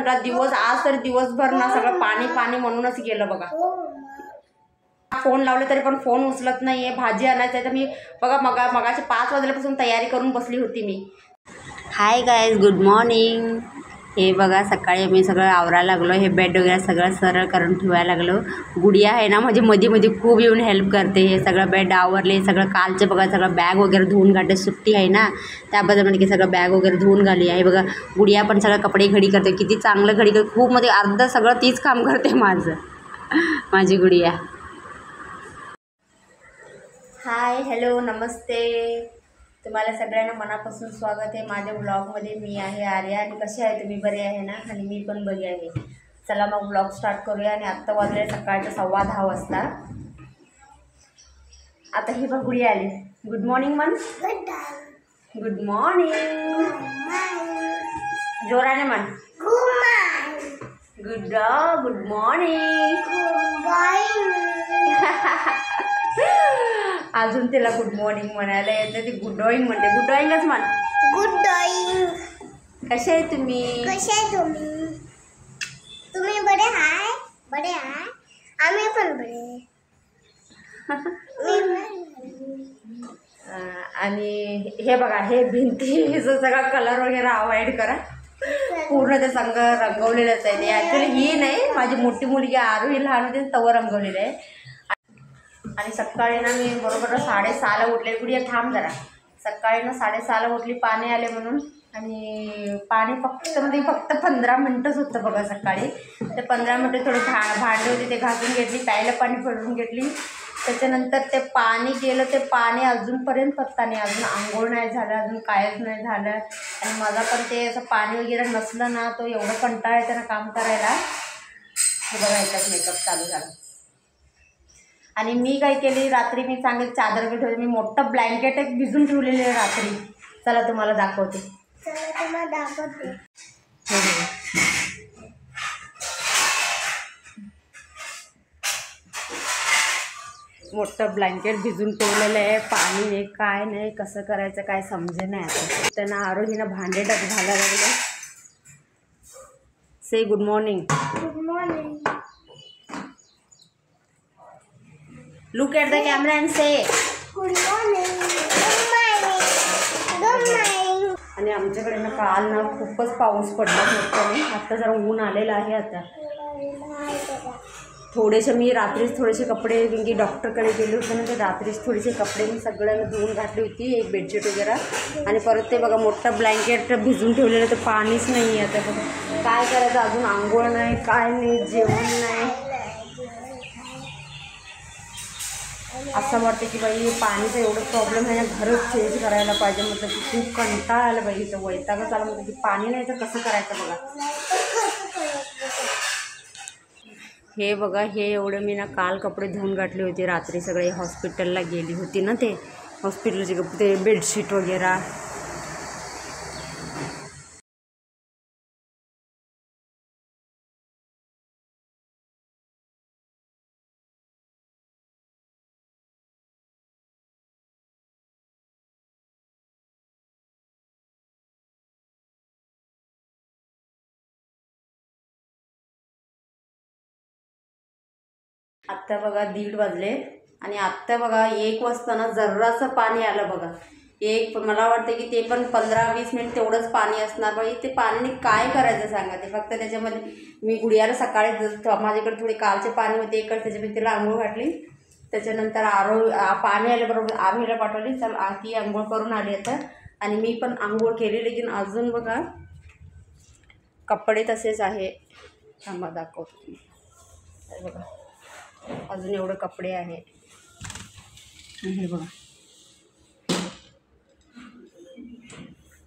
सगळा दिवस, आज तर दिवसभर ना सगळं पाणी पाणी म्हणूनच गेलं बघा. फोन लावले तरी पण फोन उचलत नाही आहे. भाजी आणायचं आहे तर मी बघा मगाशी 5 वाजल्यापासून तयारी करून बसली होती मी. Hi guys, good morning. हे बघा सकाळी मी सगळं आवरायला लागलो. हे बेड वगैरे सगळं सरळ करून ठेवायला लागलो. गुडिया आहे ना म्हणजे मध्ये खूप येऊन हेल्प करते. हे सगळं बेड आवरले, सगळं कालचं बघा सगळं बॅग वगैरे धुवून काढते. सुट्टी आहे ना त्याबद्दल म्हणजे की सगळं बॅग वगैरे धुवून घाली आहे. बघा गुडिया पण सगळं कपडे घडी करते. किती चांगलं घडी करते. खूप म्हणजे अर्ध सगळं तीच काम करते माझी गुडिया. हाय, हॅलो, नमस्ते. तुम्हाला सगळ्यांना मनापासून स्वागत आहे माझ्या ब्लॉगमध्ये. मी आहे आर्या आणि कसे आहे तुम्ही? बरे आहे ना? आणि मी पण बरी आहे. चला मग ब्लॉग स्टार्ट करूया. आणि आत्ता वाजले सकाळचे 10:15 वाजता. आता ही बघ गुडी आली. गुड मॉर्निंग म्हण. Good morning. जोराने म्हण. Good morning. अजून तिला गुड मॉर्निंग म्हणायला येत नाही. ती गुड डॉईंग म्हणते. गुड डॉईंगच म्हण. Good drawing. कसे आहे तुम्ही? तुम्ही बरे आहे? बरे आहे. आम्ही पण बरे. आणि हे बघा, हे भिंतीचं सगळा कलर वगैरे अवॉइड करा. पूर्ण ते संग रंगवलेलंच आहे. ते ॲक्च्युली ही नाही, माझी मोठी मुलगी आरू ही लहान होती तवर रंगवलेलं आहे. आणि सकाळी ना मी बरोबर 6:30ला उठले. गुडिया थांब जरा. सकाळी ना 6:30ला उठली पाणी आले म्हणून. आणि पाणी फक्त 15 मिनटंच होतं बघा सकाळी. ते 15 मिनटं थोडे भांडे होते ते घासून घेतली, प्यायला पाणी भरून घेतली. त्याच्यानंतर ते पाणी गेलं. ते पाणी अजूनपर्यंत पत्ता नाही. अजून आंघोळ नाही झालं, अजून कायच नाही झालं. आणि मला पण ते असं पाणी वगैरे नसलं ना तो एवढं कंटाळा येतं ना काम करायला. हे बघा याच्यात मेकअप चालू झाला. आणि मी काय केली, रात्री मी चांगली चादर वगैरे ठेवली. मी मोठं ब्लँकेट एक भिजून ठेवलेलं आहे रात्री. चला तुम्हाला दाखवते. मोठं ब्लँकेट भिजून ठेवलेलं आहे. पाणी नाही, काय नाही, कसं करायचं काय समजे नाही आता. त्यांना आरोहीनं भांडे घालायला लागले. Say good morning. Good morning. Look at the camera and say good morning. Good morning. आणि आमच्याकडे ना काल ना खूपच पाऊस पडला मोठ्याने. आत्ता जरा ऊन आलेलं आहे. आता थोडेसे मी रात्रीच थोडेसे कपडे, की डॉक्टरकडे गेले होते ना, तर रात्रीच थोडेसे कपडे मी सगळ्यांना धुवून घातली होती. एक बेडशीट वगैरे. आणि परत ते बघा मोठं ब्लँकेट भिजून ठेवलेलं. तर पाणीच नाही आहे. आता बघा काय करायचं. अजून आंघोळ नाही, काय नाही, जेवण नाही. असं वाटतं की बाई पाणीचं एवढं प्रॉब्लेम आहे ना, घरच चेंज करायला पाहिजे. म्हटलं की खूप कंटाळा आला बाई. इथं वैतागच आला. म्हटलं की पाणी नाही तर कसं करायचं बघा. हे बघा, हे एवढं मी ना काल कपडे धुवून घातले होते रात्री. सगळे हॉस्पिटलला गेली होती ना, ते हॉस्पिटलचे ते बेडशीट वगैरे. आत्ता बघा 1:30 वाजले. आणि आत्ता बघा 1 वाजता ना जरासं पाणी आलं बघा. मला वाटतं की ते पण 15-20 मिनिट तेवढंच पाणी असणार. बाई ते पाण्याने काय करायचं सांगा. ते फक्त त्याच्यामध्ये मी गुडियाला सकाळी माझ्याकडे थोडी कालचे पाणी होते इकडे, त्याच्यामध्ये तिला आंघोळ घातली. त्याच्यानंतर पाणी आल्याबरोबर आरोहीला पाठवली. चल ती आंघोळ करून आली आता. आणि मी पण आंघोळ केली. लेकिन अजून बघा कपडे तसेच आहे. थांबा दाखवतो बघा. अजून एवढे कपडे आहे. हे बघा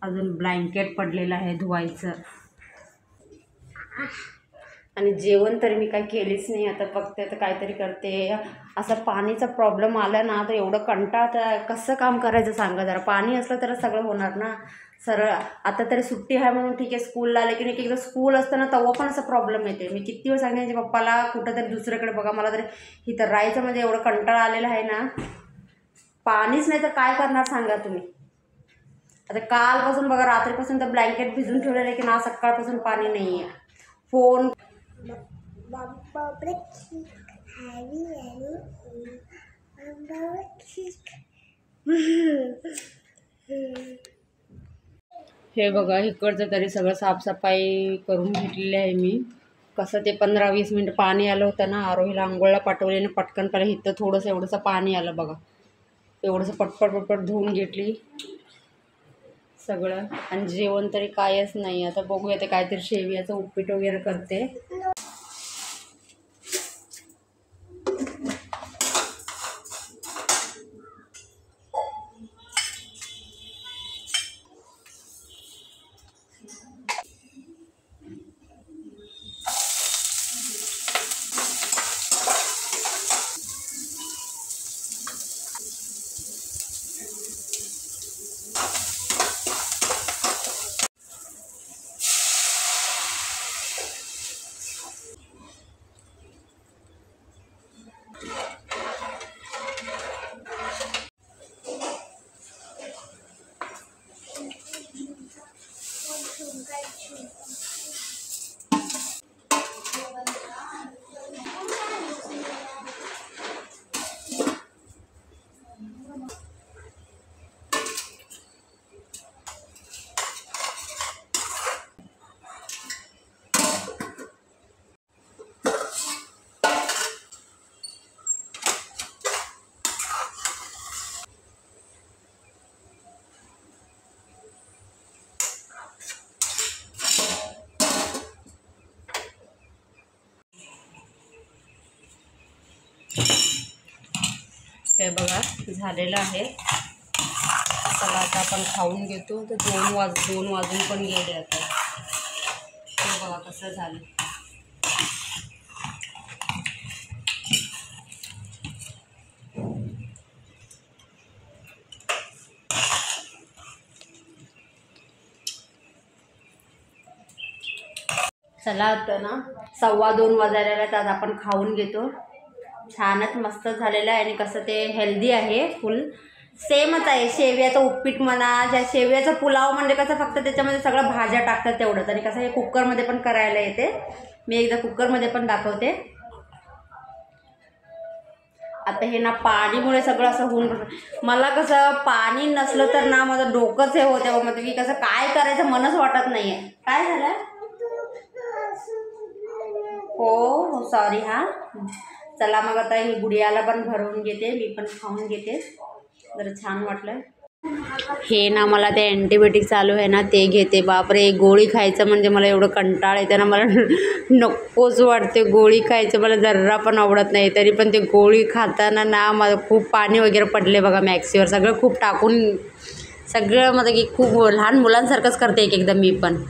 अजून ब्लँकेट पडलेलं आहे धुवायचं. आणि जेवण तर मी काय केलीच नाही. आता फक्त आता काहीतरी करते. असं पाणीचा प्रॉब्लेम आला ना तर एवढं कंटाळा. कसं काम करायचं सांगा जरा. पाणी असलं तर सगळं होणार ना सरळ. आता तरी सुट्टी आहे म्हणून ठीक आहे. स्कूलला आले की नाही, एकदा स्कूल असतं ना तेव्हा पण असं प्रॉब्लेम येते. मी किती वेळ सांगितले पप्पाला कुठं तरी दुसरीकडे बघा. मला तरी इथं राहायचं म्हणजे एवढं कंटाळा आलेला आहे ना. पाणीच नाही तर काय करणार सांगा तुम्ही. आता कालपासून बघा रात्रीपासून तर ब्लँकेट भिजून ठेवलेलं आहे की ना, सकाळपासून पाणी नाही आहे. फोन हे बघा इकडचं तरी सगळं साफसफाई करून घेतलेली आहे मी. कसं ते 15-20 मिनटं पाणी आलं होतं ना, आरोहीला आंघोळला पाठवले आणि पटकन पहिलं इथं थोडंसं एवढंसं पाणी आलं बघा. एवढंसं पटपट धुवून घेतली सगळं. आणि जेवण तरी कायच नाही. आता बघूया ते काहीतरी शेवयाचं उपीट वगैरे करते. हे बघा झालेलं आहे. चला आता आपण खाऊन घेतो. तर 2 वाजून पण गेले आता. हे बघा कसं झालं. चला आता ना 2:15 वाजायला तर आपण खाऊन घेतो. छानच मस्त झालेलं आहे आणि कसं ते हेल्दी आहे. फुल सेमच आहे. शेवयाचं उपीट म्हणा, ज्या शेवयाचा पुलाव म्हणजे कसं फक्त त्याच्यामध्ये सगळं भाज्या टाकतात तेवढंच. आणि कसं हे कुकरमध्ये पण करायला येते. मी एकदा कुकरमध्ये पण दाखवते. आता हे ना पाणीमुळे सगळं असं होऊन मला कसं पाणी नसलं तर ना माझं डोकंच हे होते बघ. म्हणजे की कसं काय करायचं मनच वाटत नाही आहे. काय झालं? हो सॉरी हां. चला मग आता ही गुडियाला पण भरवून घेते. मी पण खाऊन घेते. जरा छान वाटलं. हे ना मला ते अँटीबायोटिक चालू आहे ना ते घेते. बापरे गोळी खायचं म्हणजे मला एवढं कंटाळ येते ना. मला नकोच वाटते गोळी खायचं. मला जर्रा पण आवडत नाही. तरी पण ते गोळी खाताना ना मला खूप पाणी वगैरे पडले बघा मॅक्सीवर. सगळं खूप टाकून सगळं म्हणजे की खूप लहान मुलांसारखंच करते एक एकदा मी पण.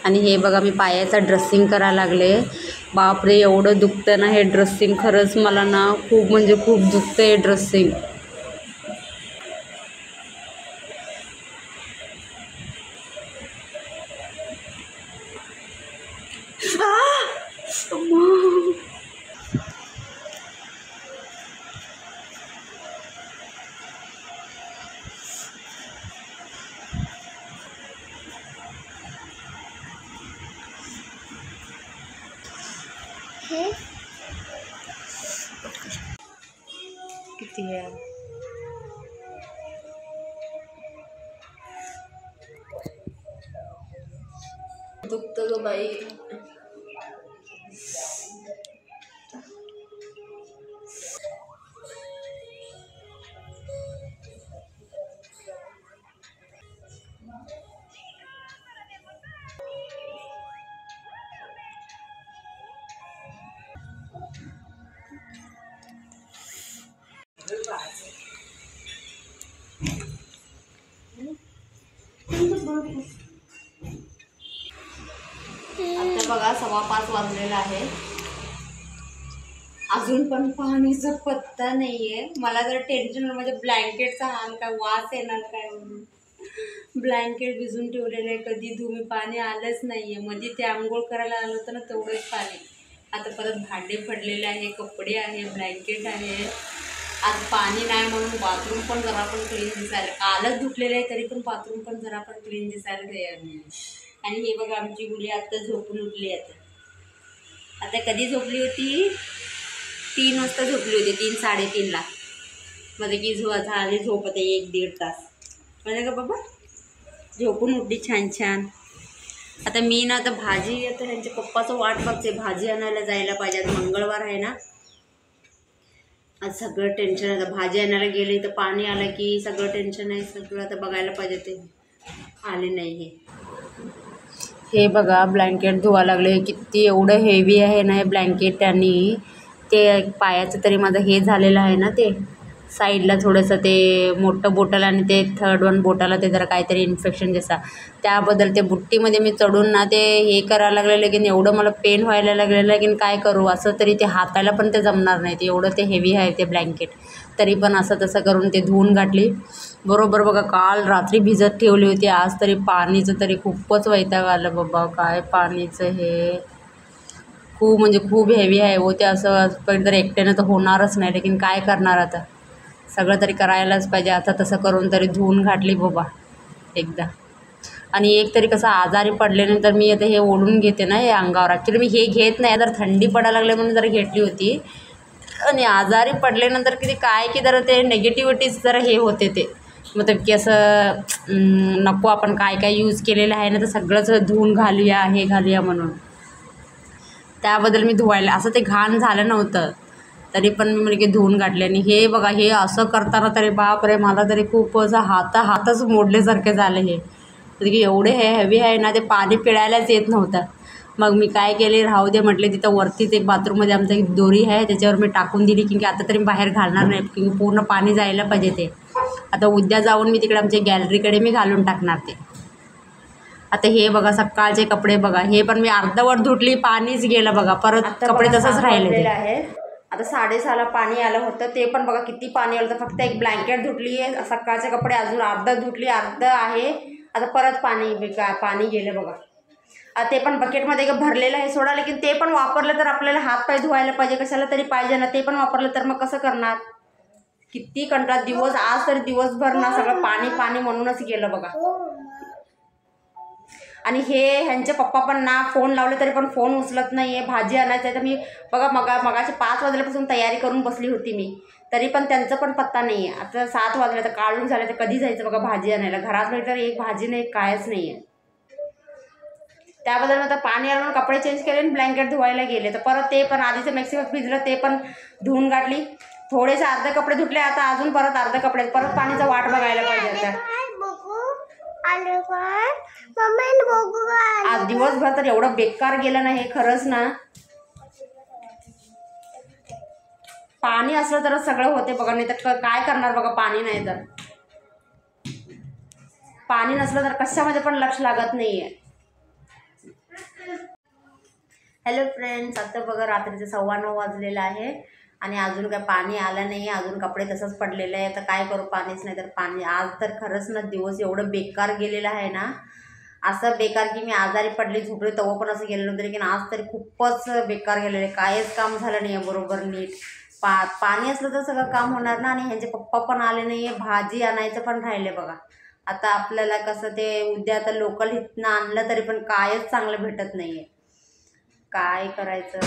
आणि हे बघा मी पायाचं ड्रेसिंग करायला लागले. बापरे एवढं दुखतं ना हे ड्रेसिंग. खरंच मला ना खूप म्हणजे खूप दुखतं हे ड्रेसिंग. किती आहे दुखतं ग बाई. आता बघा 5:15 वाजलेला आहे. अजून पण पाणीचा पत्ता नाहीये. मला जर टेन्शन म्हणजे ब्लँकेटचा हाल काय वास येणार काय म्हणून ब्लँकेट भिजून ठेवलेलं आहे. कधी धुमी पाणी आलंच नाहीये. मध्ये ते आंघोळ करायला आलं होतं ना तेवढंच पाणी. आता परत भांडे पडलेले आहे, कपडे आहे, ब्लँकेट आहे. आज पाणी नाही म्हणून बाथरूम पण जरा पण क्लीन दिसायला. कालच धुतलेलं आहे तरी पण बाथरूम पण जरा पण क्लीन दिसायला तयार नाही. आणि हे बघा आमची मुली आता झोपून उठली. आता कधी झोपली होती? 3 वाजता झोपली होती, 3-3:30ला. म्हणजे की झाली झोपत आहे 1-1.5 तास. म्हणजे का बाबा झोपून उठली छान छान. आता मी ना आता भाजी, आता त्यांच्या पप्पाचं वाट बघते, भाजी आणायला जायला पाहिजे. आज मंगळवार आहे ना, आज सगळं टेन्शन. आता भाजी आणायला गेले तर पाणी आलं की सगळं टेन्शन आहे. सगळं आता बघायला पाहिजे, ते आले नाही. हे बघा ब्लँकेट धुवा लागले. किती एवढं हेवी आहे ना हे ब्लँकेट. आणि ते पायाचं तरी माझं हे झालेलं आहे ना, ते साईडला थोडंसं ते मोठं बोटल आणि ते 3rd बोटाला ते जरा काहीतरी इन्फेक्शन जसा, त्याबद्दल ते बुट्टीमध्ये मी चढून ना ते हे करायला लागलेलं की एवढं मला पेन व्हायला लागलेलं की काय करू. असं तरी ते हाताला पण ते जमणार नाही, ते एवढं ते हेवी आहे ते ब्लँकेट. तरी पण असं तसं करून ते धुवून घातली. बरोबर बघा काल रात्री भिजत ठेवली होती. आज तरी पाणीचं तरी खूपच वैताग आलं बाबा. काय पाणीचं हे खूप म्हणजे खूप हेवी आहे हो. ते असं पहिलं तर एकट्यानं तर होणारच नाही, लेकिन काय करणार आता, सगळं तरी करायलाच पाहिजे. आता तसं करून तरी धुवून घातली बाबा एकदा. आणि एक तरी कसं आजारी पडल्यानंतर मी आता हे ओढून घेते ना हे अंगावर. ॲक्च्युली मी हे घेत नाही, जर थंडी पडायला लागले म्हणून जरा घेतली होती. आणि आजारी पडल्यानंतर किती काय की जरा ते नेगेटिव्हिटीज जरा हे होते, ते मतलब की असं नको आपण काय काय यूज केलेलं आहे ना तर सगळंच धुवून घालूया, हे घालूया म्हणून. त्याबद्दल मी धुवायला, असं ते घाण झालं नव्हतं तरी पण मी म्हणजे धुवून घातले. आणि हे बघा हे असं करताना तरी बापरे मला तरी खूप असं हातच मोडल्यासारखे झाले. हे तर की एवढे हे हेवी आहे ना, ते पाणी पिळायलाच येत नव्हतं. मग मी काय केले, राहू दे म्हटले, तिथं वरतीच एक बाथरूममध्ये आमचं एक दोरी आहे त्याच्यावर मी टाकून दिली, की आता तरी बाहेर घालणार नाही, की पूर्ण पाणी जायला पाहिजे ते. आता उद्या जाऊन मी तिकडे आमच्या गॅलरीकडे मी घालून टाकणार ते. आता हे बघा सकाळचे कपडे बघा, हे पण मी अर्धवट धुतली, पाणीच गेलं बघा, परत कपडे तसंच राहिले आहे. आता 6:30ला पाणी आलं होतं, ते पण बघा किती पाणी आलं होतं. फक्त एक ब्लँकेट धुतली आहे, सकाळचे कपडे अजून अर्धा धुतली, अर्ध आहे. आता परत पाणी गेलं बघा. ते पण बकेटमध्ये भरलेलं आहे सोडा, लेकिन ते पण वापरलं तर आपल्याला हातपाय धुवायला पाहिजे, कशाला तरी पाहिजे ना. ते पण वापरलं तर मग कसं करणार, किती कंटाळा दिवस. आज तरी दिवसभर ना सगळं पाणी पाणी म्हणूनच गेलं बघा. आणि ह्यांचे पप्पा पण ना फोन लावले तरी पण फोन उचलत नाही आहे. भाजी आणायचं आहे तर मी बघा मगाशी 5 वाजल्यापासून तयारी करून बसली होती मी, तरी पण त्यांचं पण पत्ता नाही आहे. आता 7 वाजले तर काढून झाले तर कधी जायचं बघा भाजी आणायला. घरात नाही तर एक भाजी नाही, कायच नाही आहे. त्याबद्दल आता पाणी आलं, कपडे चेंज केले आणि ब्लँकेट धुवायला गेले. तर परत ते पण आधीचं मॅक्सिमम भिजलं, ते पण धुवून गाठली. थोडेसे अर्धे कपडे धुतले, आता अजून परत अर्धे कपडे, परत पाणीचा वाट बघायला पाहिजे. आता आज दिवसभर तर एवढं बेकार गेलं ना हे, खरंच ना. पाणी असलं तरच सगळं होते बघा, नाही तर काय करणार बघा. पाणी नाही तर, पाणी नसलं तर कशामध्ये पण लक्ष लागत नाही आहे. हॅलो फ्रेंड्स, आता बघा रात्रीचे 9:15 वाजलेलं आहे आणि अजून काय पाणी आलं नाही आहे. अजून कपडे तसंच पडलेले आहे. तर काय करू, पाणीच नाही तर पाणी. आज तर खरंच ना दिवस एवढं बेकार गेलेलं आहे ना, असं बेकार की मी आजारी पडली, झोपले तेव्हा पण असं गेलं नव्हतं. लेकिन आज तरी खूपच बेकार गेलेलं आहे. काहीच काम झालं नाही आहे बरोबर नीट. पाणी असलं तर सगळं काम होणार ना. आणि ह्यांचे पप्पा पण आले नाही आहे, भाजी आणायचं पण राहिले बघा. आता आपल्याला कसं ते उद्या आता लोकल इथनं आणलं तरी पण कायच चांगलं भेटत नाही आहे. काय करायचं,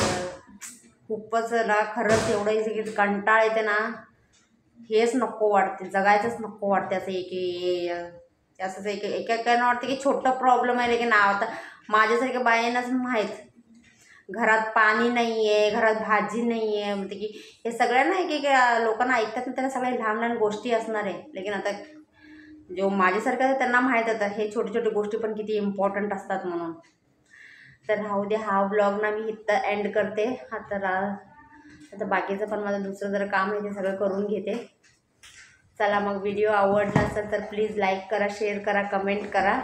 खूपच ना खरंच एवढं कंटाळ येते ना, हेच नको वाटते, जगायचंच नको वाटते. असं एकेकांना वाटतं की छोटं प्रॉब्लेम आहे, लेकिन आता माझ्यासारख्या बायांनाच माहीत, घरात पाणी नाही आहे, घरात भाजी नाही आहे. म्हणजे की हे सगळ्यांना लोकांना ऐकतात ना, त्यांना सगळ्या लहान लहान गोष्टी असणार आहे. लेकिन आता जो माझ्यासारखं आहे त्यांना माहीत होतं हे छोटी छोटी गोष्टी पण किती इम्पॉर्टंट असतात म्हणून. तर राहू दे, हा व्लॉग ना मी इथं एंड करते. आता बाकीचं पण माझं दुसरं जरा काम आहे ते सगळं करून घेते. चला मग, व्हिडिओ आवडला असेल तर प्लीज लाईक करा, शेअर करा, कमेंट करा.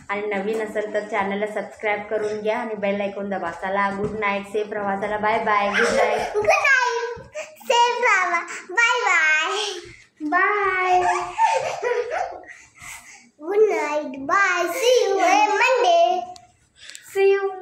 आणि नवीन असेल तर चॅनलला सबस्क्राईब करून घ्या आणि बेल आयकॉन दाबा. चला, गुड नाईट, सेफ राहा. चला, bye bye, good night, safe राहा, bye bye, bye, good night, bye, see you Monday, see you.